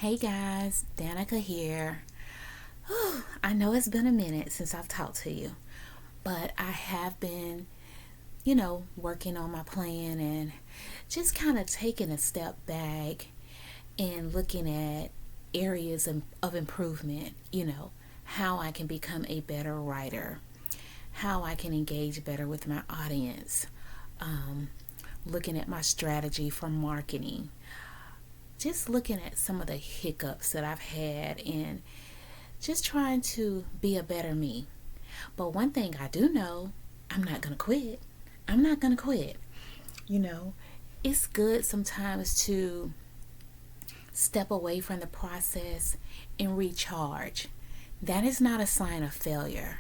Hey guys, Danica here. Whew, I know it's been a minute since I've talked to you, but I have been, working on my plan and just kind of taking a step back and looking at areas of improvement, how I can become a better writer, how I can engage better with my audience, um, looking at my strategy for marketing, just looking at some of the hiccups that I've had and just trying to be a better me. But one thing I do know, I'm not going to quit. I'm not going to quit. You know, it's good sometimes to step away from the process and recharge. That is not a sign of failure.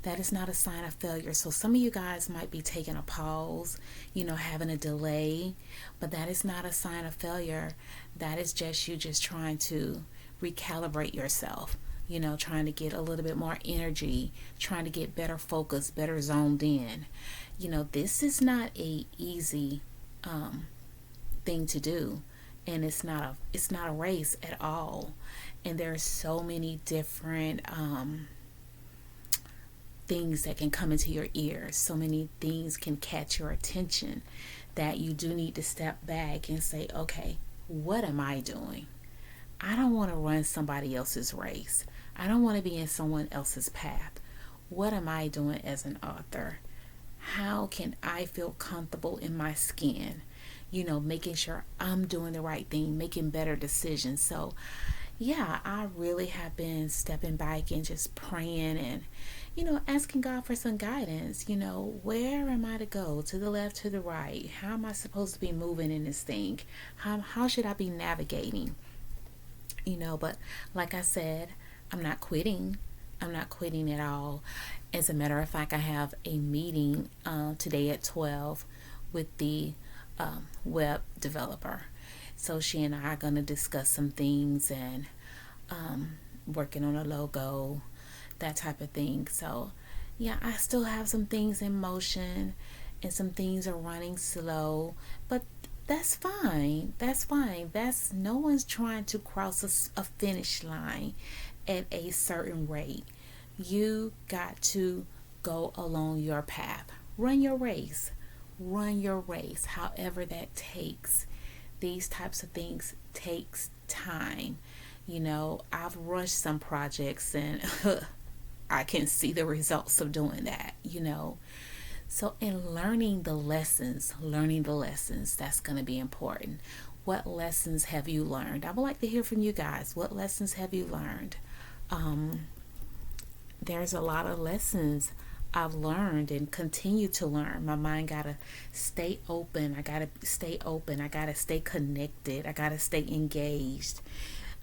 That is not a sign of failure. So some of you guys might be taking a pause, having a delay, but that is not a sign of failure. That is just you just trying to recalibrate yourself, trying to get a little bit more energy, trying to get better focus, better zoned in. This is not a easy thing to do, and it's not a race at all. And there are so many different things that can come into your ears. So many things can catch your attention that you do need to step back and say, okay, what am I doing? I don't want to run somebody else's race. I don't want to be in someone else's path. What am I doing as an author? How can I feel comfortable in my skin? Making sure I'm doing the right thing, making better decisions. So, yeah, I really have been stepping back and just praying and, asking God for some guidance. Where am I to go? To the left, to the right? How am I supposed to be moving in this thing? How should I be navigating? But like I said, I'm not quitting. I'm not quitting at all. As a matter of fact, I have a meeting today at 12 with the web developer. So she and I are going to discuss some things and working on a logo, that type of thing. So, yeah, I still have some things in motion and some things are running slow, but that's fine. That's fine. That's no one's trying to cross a finish line at a certain rate. You got to go along your path. Run your race. Run your race, however that takes. These types of things takes time. I've rushed some projects and I can see the results of doing that. So in learning the lessons, that's going to be important. What lessons have you learned? I would like to hear from you guys. What lessons have you learned? There's a lot of lessons I've learned and continue to learn. My mind gotta stay open. I gotta stay open. I gotta stay connected. I gotta stay engaged.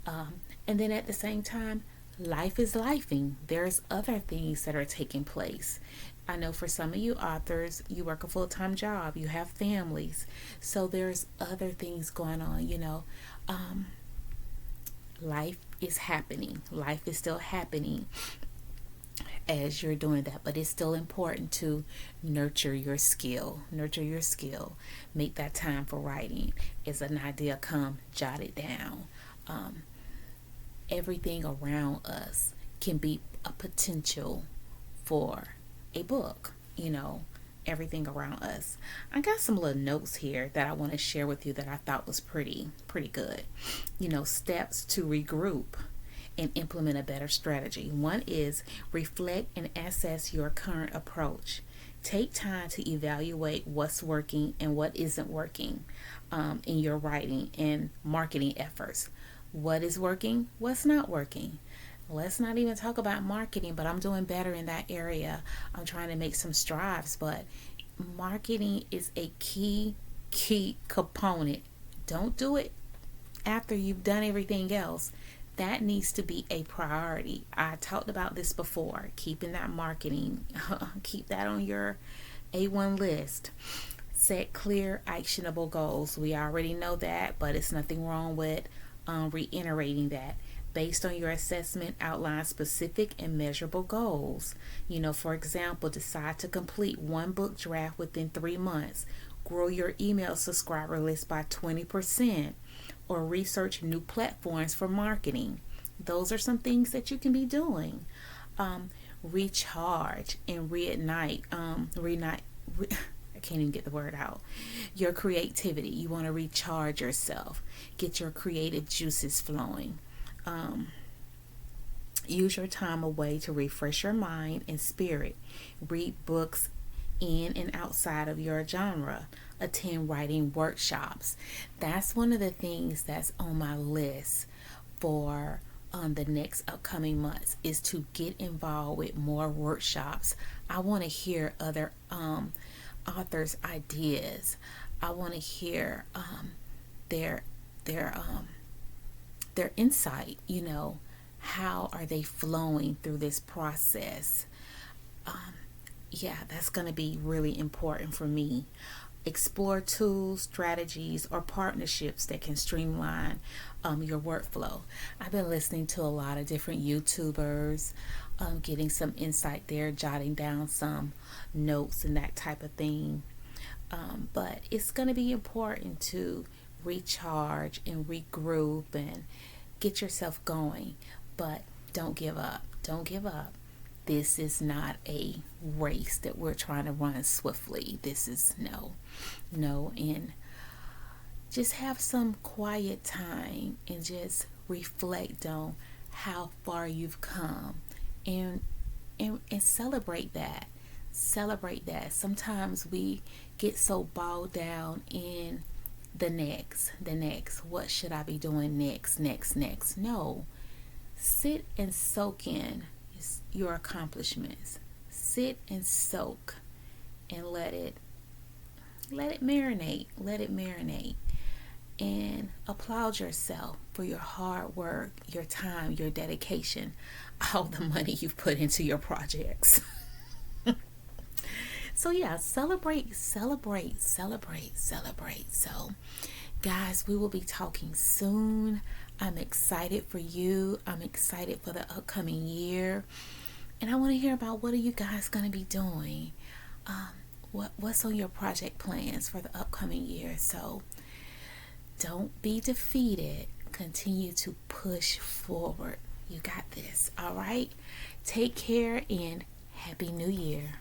And then at the same time, life is lifing. There's other things that are taking place. I know for some of you authors, you work a full-time job, you have families, so there's other things going on. Life is happening. Life is still happening as you're doing that, but it's still important to nurture your skill. Make that time for writing. As an idea come, jot it down. Everything around us can be a potential for a book. Everything around us. I got some little notes here that I want to share with you that I thought was pretty good. Steps to regroup and implement a better strategy. One is reflect and assess your current approach. Take time to evaluate what's working and what isn't working in your writing and marketing efforts. What is working? What's not working? Let's not even talk about marketing, but I'm doing better in that area. I'm trying to make some strides, but marketing is a key component. Don't do it after you've done everything else. That needs to be a priority. I talked about this before, keeping that marketing, keep that on your A1 list. Set clear, actionable goals. We already know that, but it's nothing wrong with reiterating that. Based on your assessment, outline specific and measurable goals. For example, decide to complete one book draft within 3 months. Grow your email subscriber list by 20%. or research new platforms for marketing. Those are some things that you can be doing. Recharge and reignite. I can't even get the word out. Your creativity. You want to recharge yourself. Get your creative juices flowing. Use your time away to refresh your mind and spirit. Read books in and outside of your genre. Attend writing workshops. That's one of the things that's on my list for the next upcoming months, is to get involved with more workshops. I want to hear other authors' ideas. I want to hear their their um, their insight. How are they flowing through this process? Yeah, that's going to be really important for me. Explore tools, strategies, or partnerships that can streamline your workflow. I've been listening to a lot of different YouTubers, getting some insight there, jotting down some notes and that type of thing. But it's going to be important to recharge and regroup and get yourself going. But don't give up. Don't give up. This is not a race that we're trying to run swiftly. This is no. And just have some quiet time and just reflect on how far you've come, and celebrate that. Celebrate that. Sometimes we get so bogged down in the next. What should I be doing next? No. Sit and soak in your accomplishments. Sit and soak and let it marinate. And applaud yourself for your hard work, your time, your dedication, all the money you've put into your projects. So yeah, celebrate. So guys, we will be talking soon. I'm excited for you. I'm excited for the upcoming year. And I want to hear about, what are you guys going to be doing? What's on your project plans for the upcoming year? So don't be defeated. Continue to push forward. You got this. All right. Take care and Happy New Year.